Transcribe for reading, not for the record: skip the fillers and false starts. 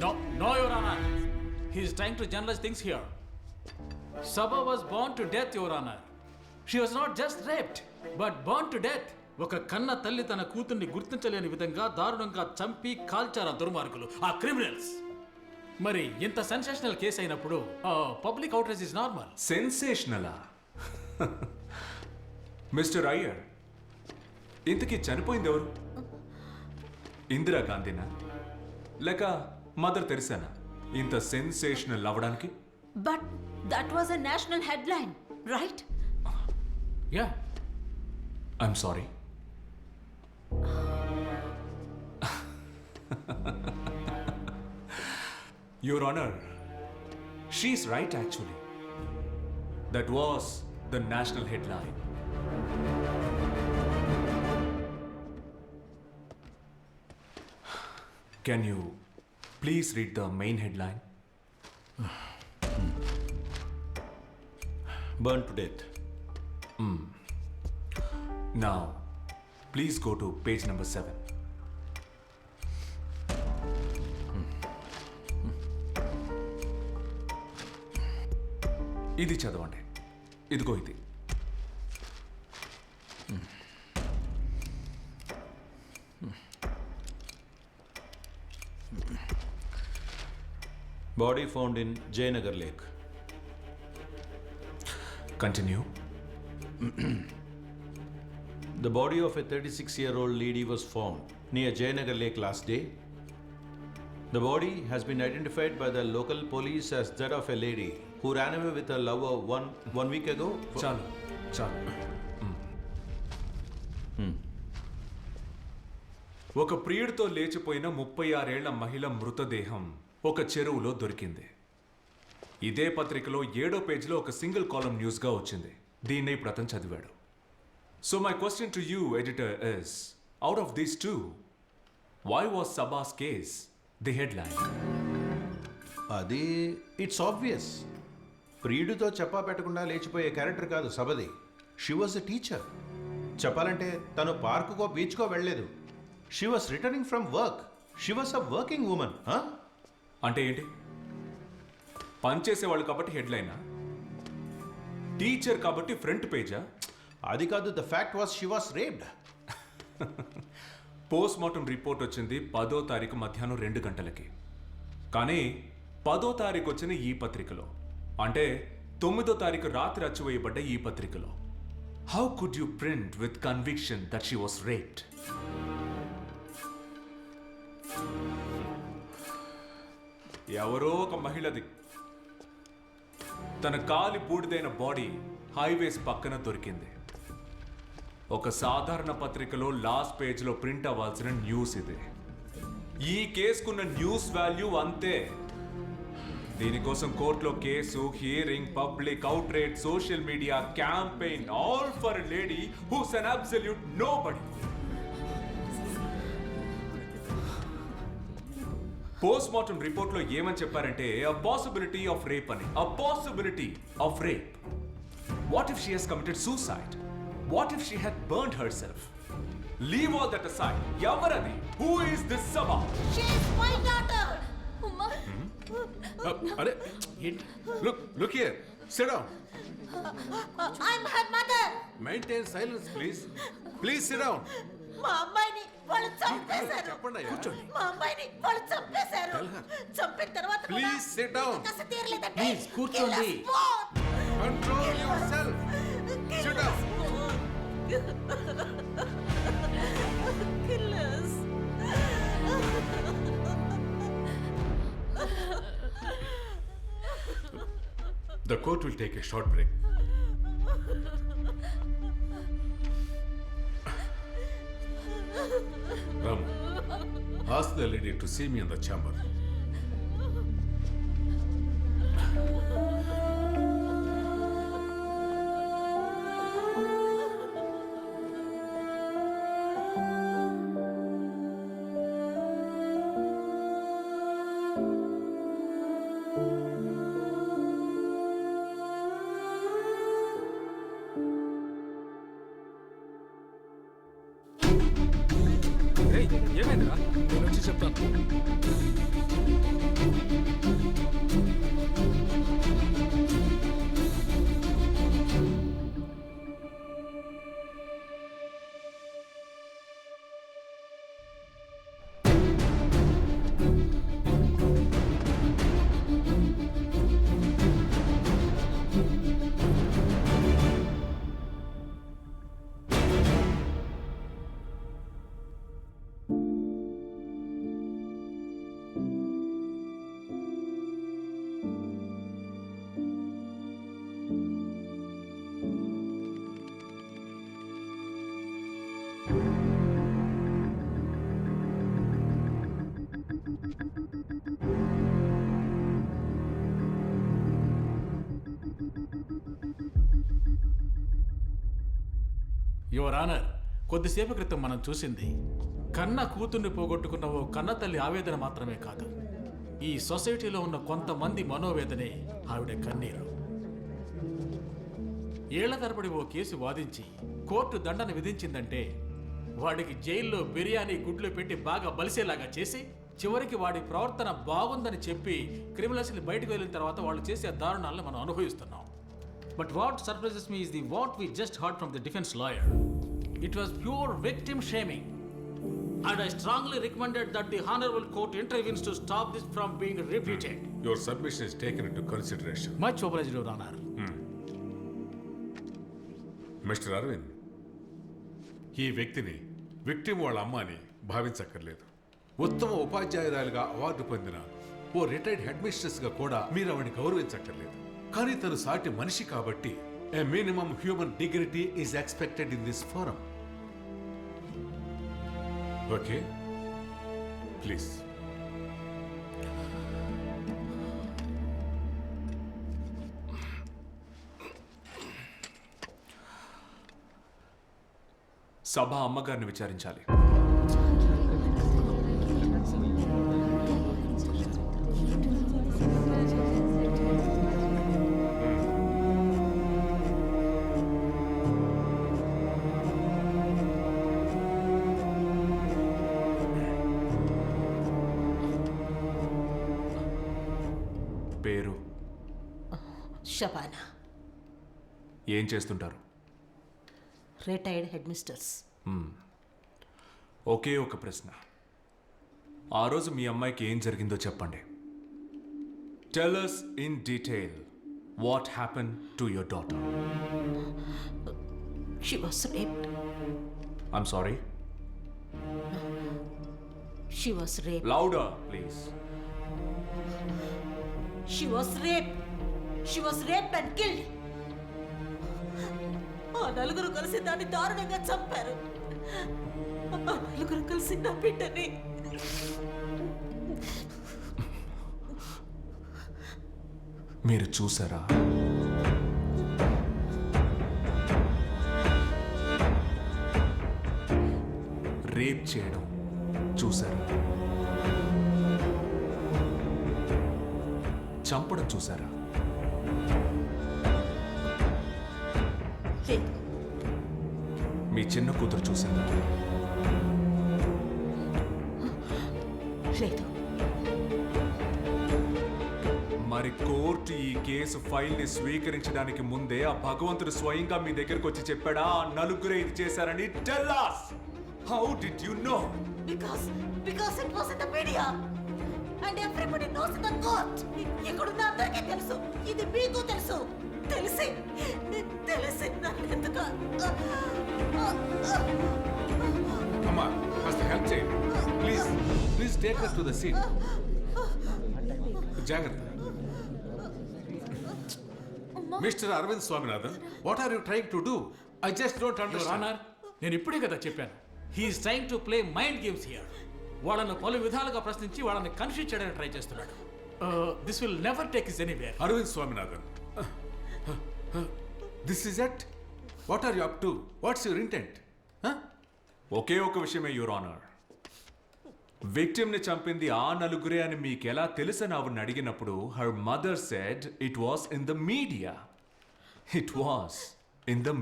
No, Your Honor. He is trying to generalize things here. Sabha was burned to death, Your Honor. She was not just raped, but burned to death. ఒక కన్న తల్లి తన కూతుర్ని గుర్తించలేని విధంగా దారుణంగా చంపి కాల్చారు ఆ దుర్మార్గులు, ఆ క్రిమినల్స్. మరి ఇంత సెన్సేషనల్ కేసు అయినప్పుడు పబ్లిక్ అవుట్రేజ్ ఇస్ నార్మల్. సెన్సేషనలా? మిస్టర్ అయ్యర్, ఇంతకీ చనిపోయింది ఎవరు? ఇందిరాగాంధీనా లేక మదర్ తెరిసానా ఇంత సెన్సేషనల్ అవ్వడానికి? But that was a national headline, right? Yeah. I'm sorry. Your Honor, she's right actually. That was the national headline. Can you please read the main headline? Burned to death. Now, please go to page number 7. ఇది చదవండి. ఇదిగో ఇది. Body found in Jayanagar Lake. Continue. The body of a 36-year-old lady was found near Jayanagar Lake last day. The body has been identified by the local police as that of a lady who ran away with her lover one week ago. చాలు. ఒక ప్రియుడితో లేచిపోయిన 36 ఏళ్ల మహిళ మృతదేహం ఒక చెరువులో దొరికింది. ఇదే పత్రికలో 7వ పేజీలో ఒక సింగిల్ కాలమ్ న్యూస్గా వచ్చింది. దీన్నే ఇప్పుడు అతను చదివాడు. So my question to you editor is, out of these two, why was Saba's case the headline? అది ఇట్స్ ఆబ్వియస్. ప్రియుడితో చెప్పా పెట్టకుండా లేచిపోయే క్యారెక్టర్ కాదు సబది. She was a teacher. చెప్పాలంటే తను పార్కుకో బీచ్కో వెళ్ళలేదు. She was returning from work. She was a working woman. అంటే ఏంటి? పనిచేసేవాళ్ళు కాబట్టి హెడ్లైనా? టీచర్ కాబట్టి ఫ్రంట్ పేజా? అది కాదు. The fact was she was raped. Post mortem report వచ్చింది 10వ తారీఖు మధ్యాహ్నం 2 గంటలకి. కానీ 10వ తారీఖు వచ్చిన ఈ పత్రికలో, అంటే 9వ తారీఖు రాత్రి అచ్చివేయబడ్డ ఈ పత్రికలో, how could you print with conviction that she was raped? ఎవరో ఒక మహిళది తన కాలి బూడిదైన బాడీ హైవేస్ పక్కన దొరికింది. ఒక సాధారణ పత్రికలో లాస్ట్ పేజ్లో ప్రింట్ అవ్వాల్సిన న్యూస్ ఇది. ఈ కేసుకున్న న్యూస్ వాల్యూ అంతే. దీనికోసం కోర్టులో case, hearing, public outrage, social media campaign, all for a lady who's an absolute nobody. Post mortem రిపోర్ట్లో ఏమని చెప్పారంటే, అ పాసిబిలిటీ ఆఫ్ రేప్ అని. A possibility of rape. What if she has committed suicide? What if she had burned herself? Leave all that aside. Yavaradi, who is this Sabha? She is my daughter. Look here. Sit down. I'm her mother. Maintain silence, please. Please sit down. మా అమ్మాయిని వాళ్ళు చంపేశారు. చెప్పండి. కూర్చోండి. మా అమ్మాయిని వాళ్ళు చంపేశారు. చంపిన తర్వాత Please sit down. కస తీరలేదంటే Please, కూర్చోండి. Control yourself. Sit down. Killers. The court will take a short break. Ram, ask the lady to see me in the chamber. ఏమైందిరా? నేను వచ్చి చెప్తాను. యువర్ ఆనర్, కొద్దిసేపు క్రితం మనం చూసింది కన్న కూతుర్ని పోగొట్టుకున్న ఓ కన్న తల్లి ఆవేదన మాత్రమే కాదు, ఈ సొసైటీలో ఉన్న కొంతమంది మనోవేదనే ఆవిడ కన్నీరు. ఏళ్ల తరబడి ఓ కేసు వాదించి కోర్టు దండన విధించిందంటే వాడికి జైల్లో బిర్యానీ గుడ్లు పెట్టి బాగా బలిసేలాగా చేసి చివరికి వాడి ప్రవర్తన బాగుందని చెప్పి క్రిమినల్స్ని బయటకు వెళ్ళిన తర్వాత వాళ్ళు చేసే దారుణాలను మనం అనుభవిస్తున్నాం. But what surprises me is the what we just heard from the defence lawyer. It was pure victim shaming. And I strongly recommended that the Honorable Court intervenes to stop this from being repeated. Your submission is taken into consideration. Much obliged, Your Honor. Mister Arvind, ఈ వ్యక్తిని victim వాళ్ళ అమ్మ అని భావించక్కర్లేదు. ఉత్తమ ఉపాధ్యాయురాలుగా award పొందిన ఓ retired head మిస్ట్రెస్గా కూడా మీరు ఆవిడని గౌరవించక్కర్లేదు. కానీ తను సాటి మనిషి కాబట్టి a minimum human dignity is expected in this forum. Okay, please. సభ అమ్మగారిని విచారించాలి. పేరు? షబానా. ఏం చేస్తుంటారు? Retired head misters. ఒకే ఒక ప్రశ్న, ఆ రోజు మీ అమ్మాయికి ఏం జరిగిందో చెప్పండి. Tell us in detail what happened to your daughter. She was raped. I'm sorry. She was raped. Louder, please. She was raped. She was raped and killed. ఆ నలుగురు కలిసి దాన్ని దారుణంగా చంపారు. ఆ నలుగురు కలిసి నా బిడ్డని. మీరు చూసారా? రేప్ చేయడం చూసారా? చంపడం చూసారా? లేదు. మీ చిన్న కూతురు చూసిందా? లేదు. మరి కోర్టు ఈ కేసు ఫైల్ ని స్వీకరించడానికి ముందే ఆ భగవంతుడు స్వయంగా మీ దగ్గరకు వచ్చి చెప్పాడా ఆ నలుగురే ఇది చేశారని? Tell us. How did you know? Because it was in the media and everybody knows in the court. ఇక్కడున్న అందరికీ తెలుసు, ఇది మీకు తెలుసు. తెలిసి నన్ను ఎందుకు అమ్మా, ఫస్ట్ హెల్ప్ చేయండి please. Please take us to the scene. జాగ్రత్త. Mister Arvind Swaminathan, what are you trying to do? I just don't your understand. Honour, నేను ఇప్పుడే కదా చెప్పాను, he's trying to play mind games here. వాళ్ళను పలు విధాలుగా ప్రశ్నించి వాళ్ళని కన్ఫ్యూజ్ చేయడానికి ట్రై చేస్తున్నాడు. This will never take us anywhere. Arvind Swaminathan, this is it. What are you up to? What's your intent? ఒకే ఒక విషయమే యువర్ ఆనర్. విక్టిమ్ ని చంపింది ఆ నలుగురే అని మీకు ఎలా తెలుసని ఆవిడని అడిగినప్పుడు her mother said it was in the media. It was in the